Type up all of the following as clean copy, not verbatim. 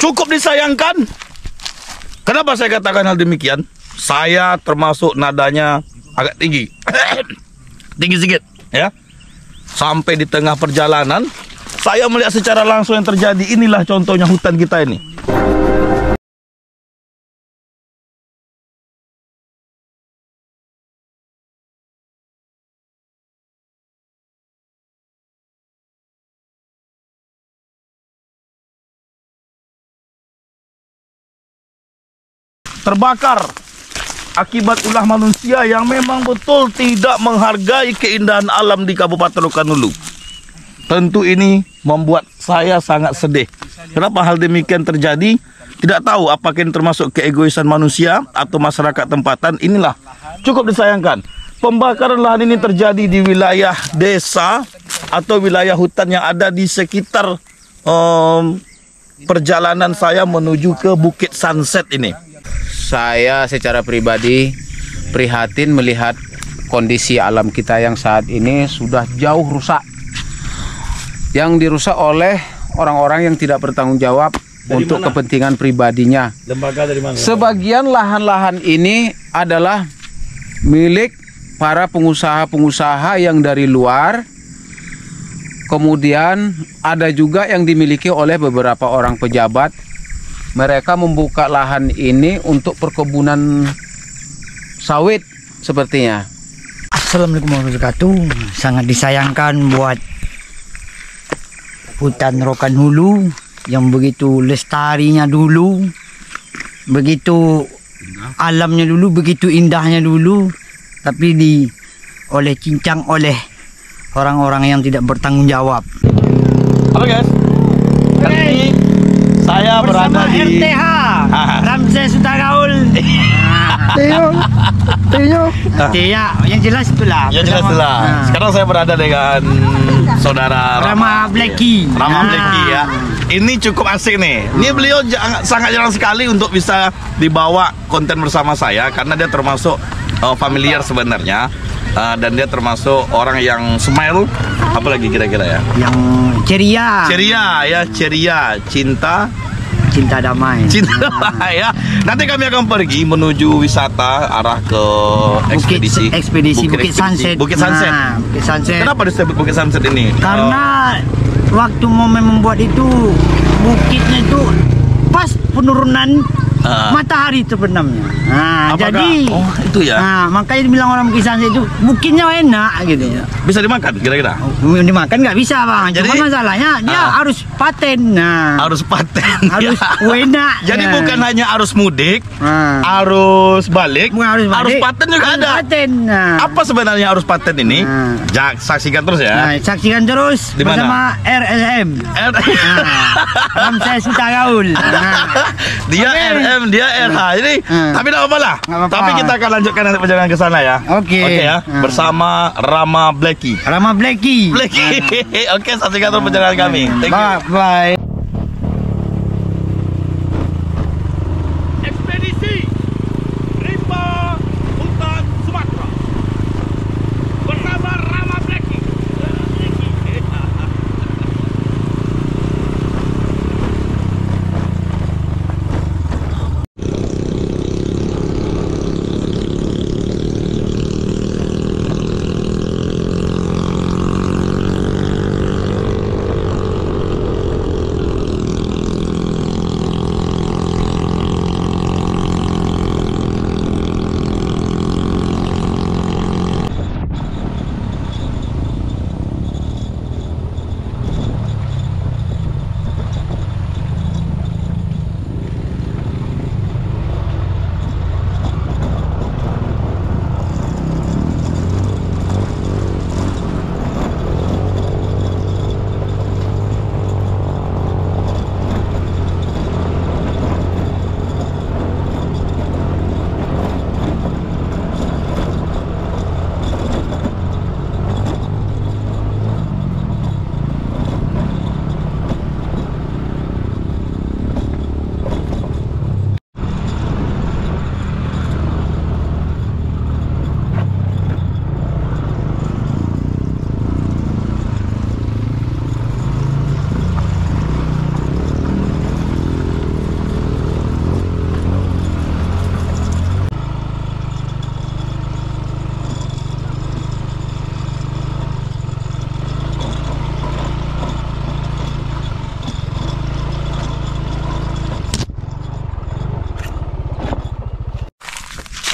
cukup disayangkan. Kenapa saya katakan hal demikian? Saya termasuk nadanya agak tinggi. Tinggi sedikit, ya. Sampai di tengah perjalanan, saya melihat secara langsung yang terjadi. Inilah contohnya hutan kita ini. Terbakar akibat ulah manusia yang memang betul tidak menghargai keindahan alam di Kabupaten Rokan Hulu. Tentu ini membuat saya sangat sedih. Kenapa hal demikian terjadi? Tidak tahu apakah ini termasuk keegoisan manusia atau masyarakat tempatan. Inilah cukup disayangkan. Pembakaran lahan ini terjadi di wilayah desa atau wilayah hutan yang ada di sekitar perjalanan saya menuju ke Bukit Sunset ini. Saya secara pribadi prihatin melihat kondisi alam kita yang saat ini sudah jauh rusak. Yang dirusak oleh orang-orang yang tidak bertanggung jawab untuk kepentingan pribadinya. Lembaga dari mana? Sebagian lahan-lahan ini adalah milik para pengusaha-pengusaha yang dari luar. Kemudian ada juga yang dimiliki oleh beberapa orang pejabat. Mereka membuka lahan ini untuk perkebunan sawit sepertinya. Assalamualaikum warahmatullahi wabarakatuh. Sangat disayangkan buat hutan Rokan Hulu yang begitu lestarinya dulu, begitu alamnya dulu, begitu indahnya dulu, tapi cincang oleh orang-orang yang tidak bertanggung jawab. Halo guys, kali ini saya berada di RTH Ramses Utagaul. Tio, yang jelas itulah. Ya jelas lah. Sekarang saya berada dengan saudara Rama Blacky. Rama Blacky ya. Ini cukup asik nih. Ini beliau sangat jarang sekali untuk bisa dibawa konten bersama saya karena dia termasuk familiar sebenarnya. Dan dia termasuk orang yang smile, apalagi kira-kira ya? Yang ceria. Ceria, cinta damai. Ya. Nanti kami akan pergi menuju wisata arah ke ekspedisi Bukit Sunset. Bukit Sunset. Bukit Sunset. Kenapa disebut Bukit Sunset ini? Karena waktu momen membuat itu bukitnya itu pas penurunan matahari terbenamnya. Jadi itu ya. Makanya dibilang orang Bukit Sunset itu bukitnya enak gitu. Bisa dimakan kira-kira? Dimakan nggak bisa bang. Jadi, cuma masalahnya dia harus paten. Harus paten. Harus enak. Jadi bukan hanya arus mudik, arus balik, arus paten juga ada. Paten. Apa sebenarnya arus paten ini? Saksikan terus ya. Saksikan terus bersama RSM. Ramses Utagaul. Dia RM, dia RH. Jadi tapi tidak apa-apa lah. Tapi kita akan lanjutkan nanti perjalanan ke sana ya. Oke ya. Bersama Rama Blacky. Oke, saksikan terus perjalanan kami. Thank you. Bye. Ekspedisi Rimba Hutan Sumatera bersama Rama Blacky.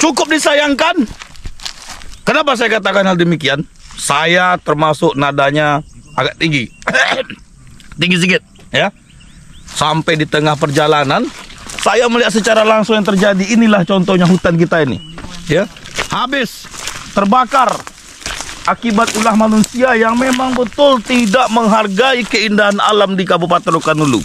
cukup disayangkan. Kenapa saya katakan hal demikian? Saya termasuk nadanya agak tinggi. Tinggi sedikit, ya. Sampai di tengah perjalanan saya melihat secara langsung yang terjadi. Inilah contohnya hutan kita ini, ya. Habis terbakar akibat ulah manusia yang memang betul tidak menghargai keindahan alam di Kabupaten Rokan Hulu.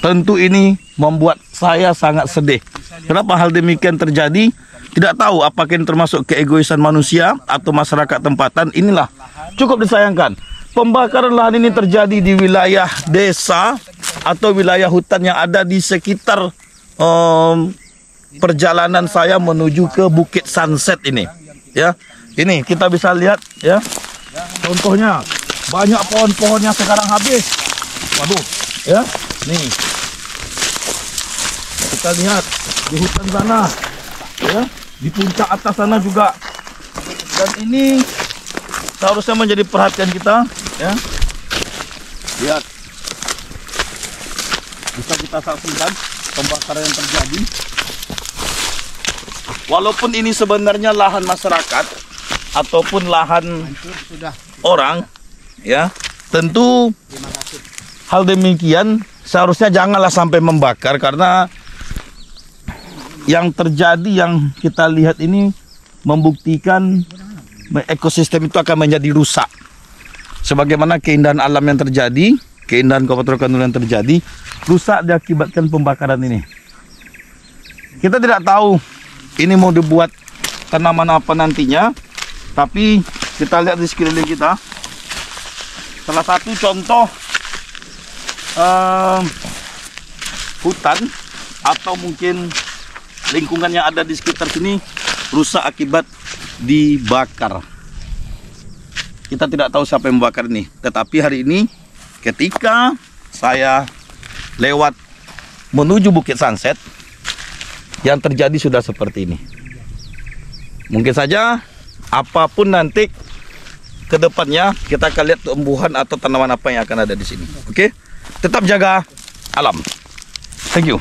Tentu ini membuat saya sangat sedih. Kenapa hal demikian terjadi? Tidak tahu apakah ini termasuk keegoisan manusia atau masyarakat tempatan. Inilah cukup disayangkan. Pembakaran lahan ini terjadi di wilayah desa atau wilayah hutan yang ada di sekitar perjalanan saya menuju ke Bukit Sunset ini. Ya, ini kita bisa lihat, ya. Contohnya banyak pohon-pohon yang sekarang habis. Waduh, ya. Nih, kita lihat di hutan sana, ya, di puncak atas sana juga. Dan ini seharusnya menjadi perhatian kita, ya. Lihat, bisa kita saksikan pembakaran yang terjadi. Walaupun ini sebenarnya lahan masyarakat ataupun lahan orang, ya, tentu hal demikian seharusnya janganlah sampai membakar, karena yang terjadi yang kita lihat ini membuktikan ekosistem itu akan menjadi rusak. Sebagaimana keindahan alam yang terjadi, keindahan Kabupaten Rokan Hulu yang terjadi, rusak diakibatkan pembakaran ini. Kita tidak tahu ini mau dibuat tanaman apa nantinya, tapi kita lihat di sekeliling kita. Salah satu contoh hutan atau mungkin lingkungan yang ada di sekitar sini rusak akibat dibakar. Kita tidak tahu siapa yang membakar ini, tetapi hari ini ketika saya lewat menuju Bukit Sunset, yang terjadi sudah seperti ini. Mungkin saja apapun nanti ke depannya kita akan lihat tumbuhan atau tanaman apa yang akan ada di sini. Oke? Tetap jaga alam. Thank you.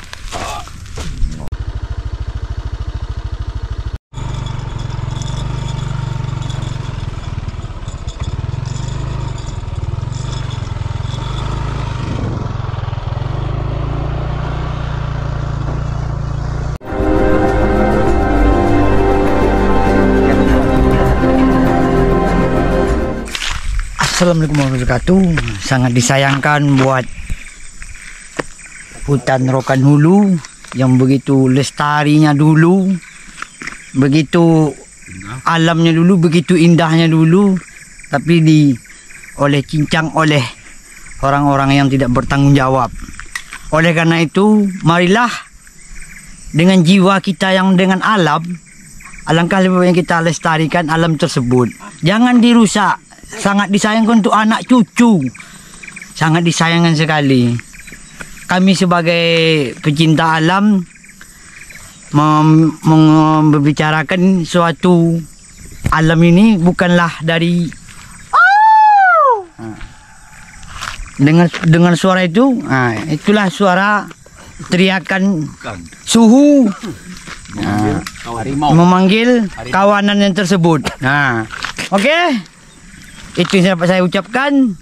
Assalamualaikum warahmatullahi wabarakatuh. Sangat disayangkan buat hutan Rokan Hulu yang begitu lestarinya dulu, begitu alamnya dulu, begitu indahnya dulu, tapi cincang oleh orang-orang yang tidak bertanggung jawab. Oleh karena itu, marilah dengan jiwa kita yang dengan alam, alangkah lebih baik kita lestarikan alam tersebut. Jangan dirusak. Sangat disayangkan untuk anak cucu. Sangat disayangkan sekali. Kami sebagai pecinta alam membicarakan suatu alam ini bukanlah dari dengan suara itu. Itulah suara teriakan suhu memanggil kawanan yang tersebut. Oke. Itu yang dapat saya ucapkan.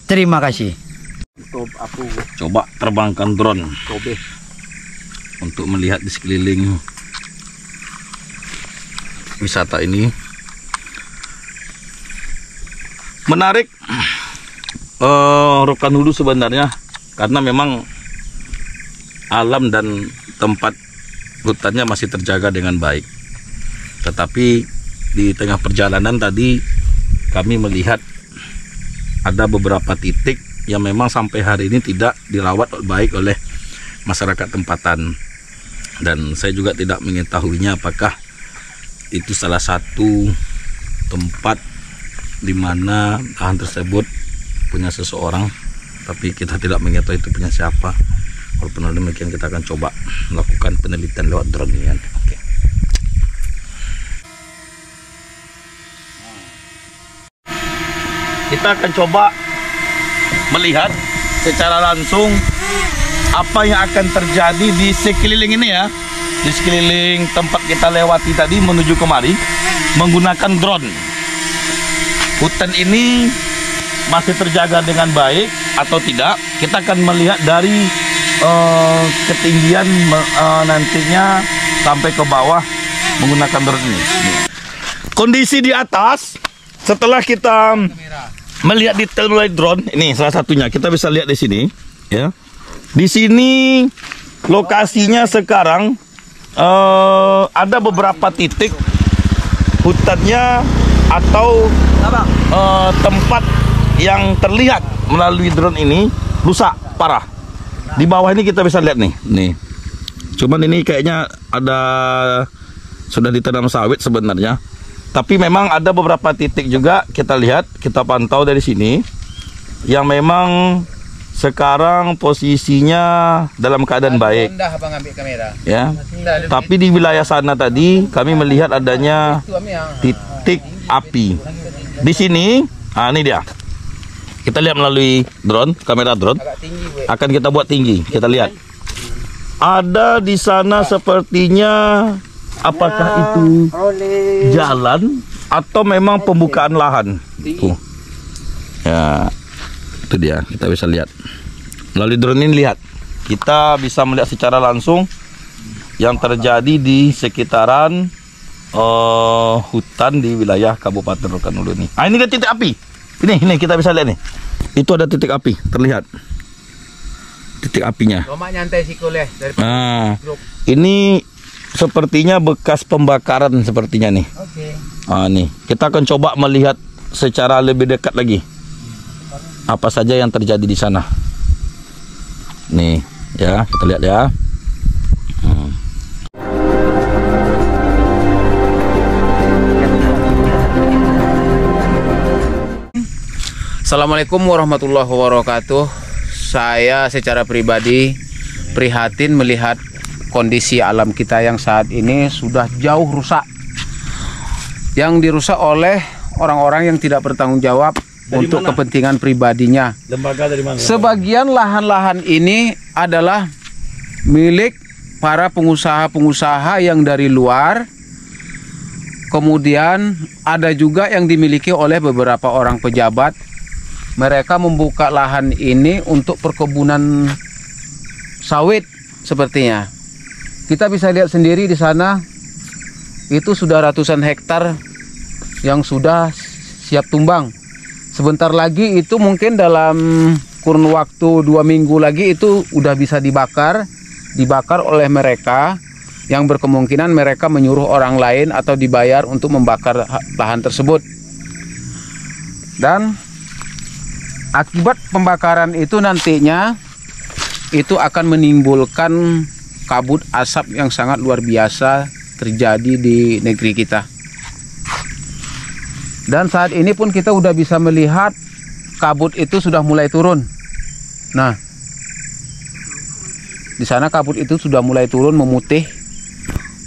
Terima kasih. Coba terbangkan drone untuk melihat di sekeliling wisata ini. Menarik Rokan Hulu sebenarnya, karena memang alam dan tempat hutannya masih terjaga dengan baik. Tetapi di tengah perjalanan tadi kami melihat ada beberapa titik yang memang sampai hari ini tidak dirawat baik oleh masyarakat tempatan. Dan saya juga tidak mengetahuinya apakah itu salah satu tempat di mana lahan tersebut punya seseorang, tapi kita tidak mengetahui itu punya siapa. Walaupun demikian kita akan coba melakukan penelitian lewat drone ini. Oke. Kita akan coba melihat secara langsung apa yang akan terjadi di sekeliling ini, ya. di sekeliling tempat kita lewati tadi menuju kemari menggunakan drone. Hutan ini masih terjaga dengan baik atau tidak, kita akan melihat dari ketinggian nantinya sampai ke bawah menggunakan drone ini. Kondisi di atas setelah kita melihat detail melalui drone, ini salah satunya kita bisa lihat di sini, ya. Di sini lokasinya sekarang ada beberapa titik hutannya atau tempat yang terlihat melalui drone ini rusak parah. Di bawah ini kita bisa lihat nih. Cuman ini kayaknya ada sudah ditanam sawit sebenarnya. Tapi memang ada beberapa titik juga kita lihat, kita pantau dari sini yang memang sekarang posisinya dalam keadaan baik. Ya. Tapi di wilayah sana tadi kami melihat adanya titik api. Di sini, ini dia. Kita lihat melalui drone, kamera drone. Akan kita buat tinggi, kita lihat. Ada di sana sepertinya, apakah itu jalan atau memang pembukaan lahan? Ya, itu dia, kita bisa lihat. Melalui drone ini lihat, kita bisa melihat secara langsung yang terjadi di sekitaran hutan di wilayah Kabupaten Rokan Hulu ini. Ini kan titik api. Ini kita bisa lihat nih. Itu ada titik api terlihat. Titik apinya. Ini sepertinya bekas pembakaran sepertinya nih. Nih, kita akan coba melihat secara lebih dekat lagi. Apa saja yang terjadi di sana. Nih, ya, kita lihat ya. Assalamualaikum warahmatullahi wabarakatuh. Saya secara pribadi prihatin melihat kondisi alam kita yang saat ini sudah jauh rusak. Yang dirusak oleh orang-orang yang tidak bertanggung jawab untuk kepentingan pribadinya. Lembaga dari mana? Sebagian lahan-lahan ini adalah milik para pengusaha-pengusaha yang dari luar. Kemudian ada juga yang dimiliki oleh beberapa orang pejabat. Mereka membuka lahan ini untuk perkebunan sawit sepertinya. Kita bisa lihat sendiri di sana itu sudah ratusan hektar yang sudah siap tumbang. Sebentar lagi itu mungkin dalam kurun waktu 2 minggu lagi itu udah bisa dibakar oleh mereka yang berkemungkinan mereka menyuruh orang lain atau dibayar untuk membakar lahan tersebut. Dan akibat pembakaran itu nantinya itu akan menimbulkan kabut asap yang sangat luar biasa terjadi di negeri kita. Dan saat ini pun kita udah bisa melihat kabut itu sudah mulai turun. Nah, di sana kabut itu sudah mulai turun memutih.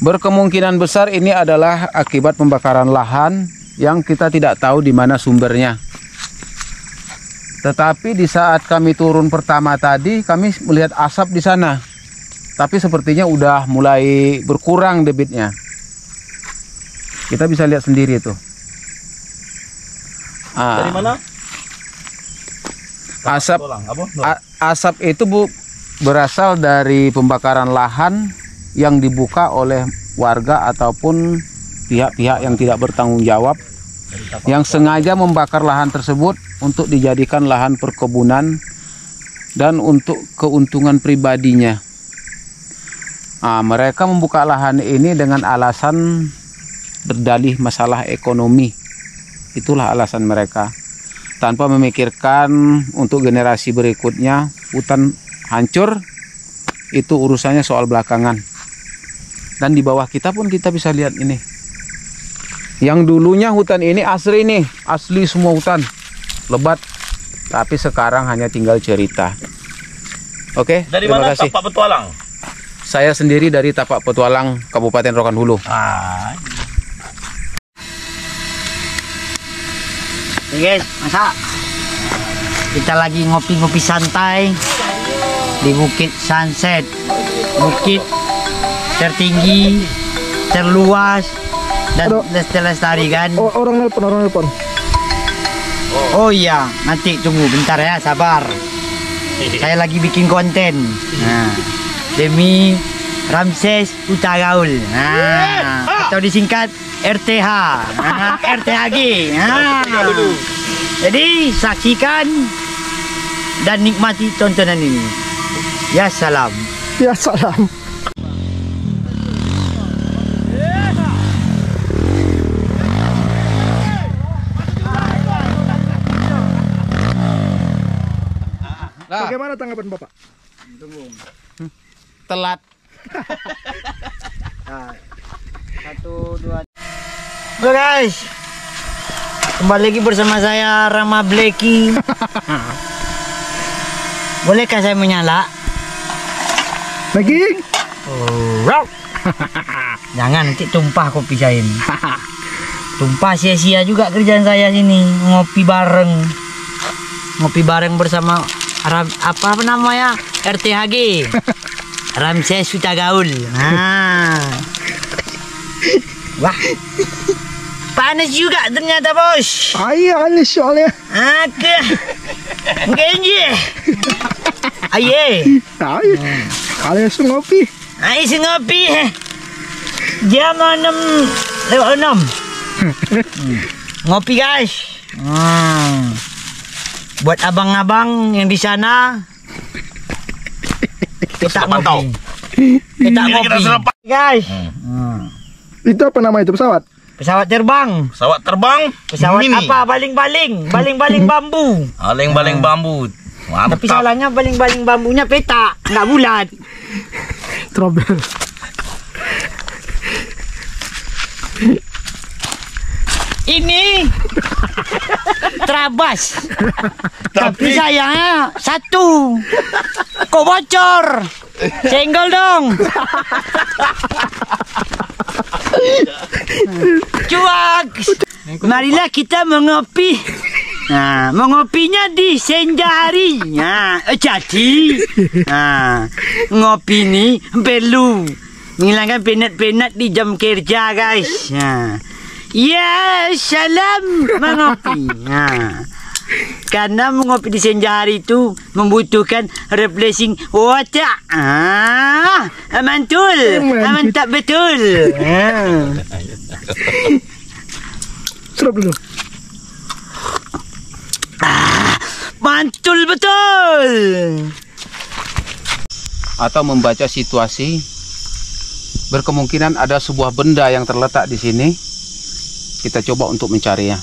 Berkemungkinan besar ini adalah akibat pembakaran lahan yang kita tidak tahu di mana sumbernya. Tetapi di saat kami turun pertama tadi, kami melihat asap di sana. Tapi sepertinya udah mulai berkurang debitnya. Kita bisa lihat sendiri itu. Dari mana? Asap itu berasal dari pembakaran lahan yang dibuka oleh warga ataupun pihak-pihak yang tidak bertanggung jawab yang sengaja membakar lahan tersebut untuk dijadikan lahan perkebunan dan untuk keuntungan pribadinya. Mereka membuka lahan ini dengan alasan berdalih masalah ekonomi. Itulah alasan mereka. Tanpa memikirkan untuk generasi berikutnya, hutan hancur itu urusannya soal belakangan. Dan di bawah kita pun kita bisa lihat ini. Yang dulunya hutan ini asli semua hutan lebat, tapi sekarang hanya tinggal cerita. Oke, dari terima mana? kasih. Tapak Petualang. Saya sendiri dari Tapak Petualang, Kabupaten Rokan Hulu. Guys, masa kita lagi ngopi-ngopi santai di Bukit Sunset, Bukit tertinggi, terluas, dan lestari kan. Orang nelpon. Oh iya, nanti tunggu bentar ya, sabar. Saya lagi bikin konten. Nah, demi Ramses Huta Gaul. Nah, atau disingkat RTH. Nah, RTHG. Nah. Jadi saksikan dan nikmati tontonan ini. Ya salam. Ya salam. Bagaimana tanggapan Bapak? Telat. Nah, 1, 2. Halo guys, kembali lagi bersama saya Rama Bleki. Bolehkah saya menyala? Lagi? Jangan, nanti tumpah kopi saya ini. Tumpah sia-sia juga kerjaan saya sini. Ngopi bareng bersama apa namanya, RTHG, Ramses Huta Gaul. Nah. Wah, panas juga ternyata bos. Iya, alis soalnya. Oke, genje. Aye. Alias ngopi. Ayo ngopi. Jam 6:06. Ngopi guys. Buat abang-abang yang di sana, kita ngopi. Kita ngopi. Guys. Itu apa nama itu, pesawat? Pesawat terbang. Pesawat terbang. Pesawat Mini. apa? Baling-baling bambu. Baling-baling bambu. Mantap. Tapi salahnya baling-baling bambunya petak, nggak bulat. Trouble. Ini terabas. Tapi sayangnya satu. Kok bocor? Senggol dong. Cuak. Marilah kita mengopi. Nah, mengopinya di senja hari. Nah, jadi. Nah, ngopi ini perlu menghilangkan penat-penat di jam kerja, guys. Nah. Ya, salam mengopi. Nah, karena mengopi di senja hari itu membutuhkan refreshing water. Mantul, mantap betul. Serap dulu. Mantul betul. Atau membaca situasi, berkemungkinan ada sebuah benda yang terletak di sini. Kita coba untuk mencari ya.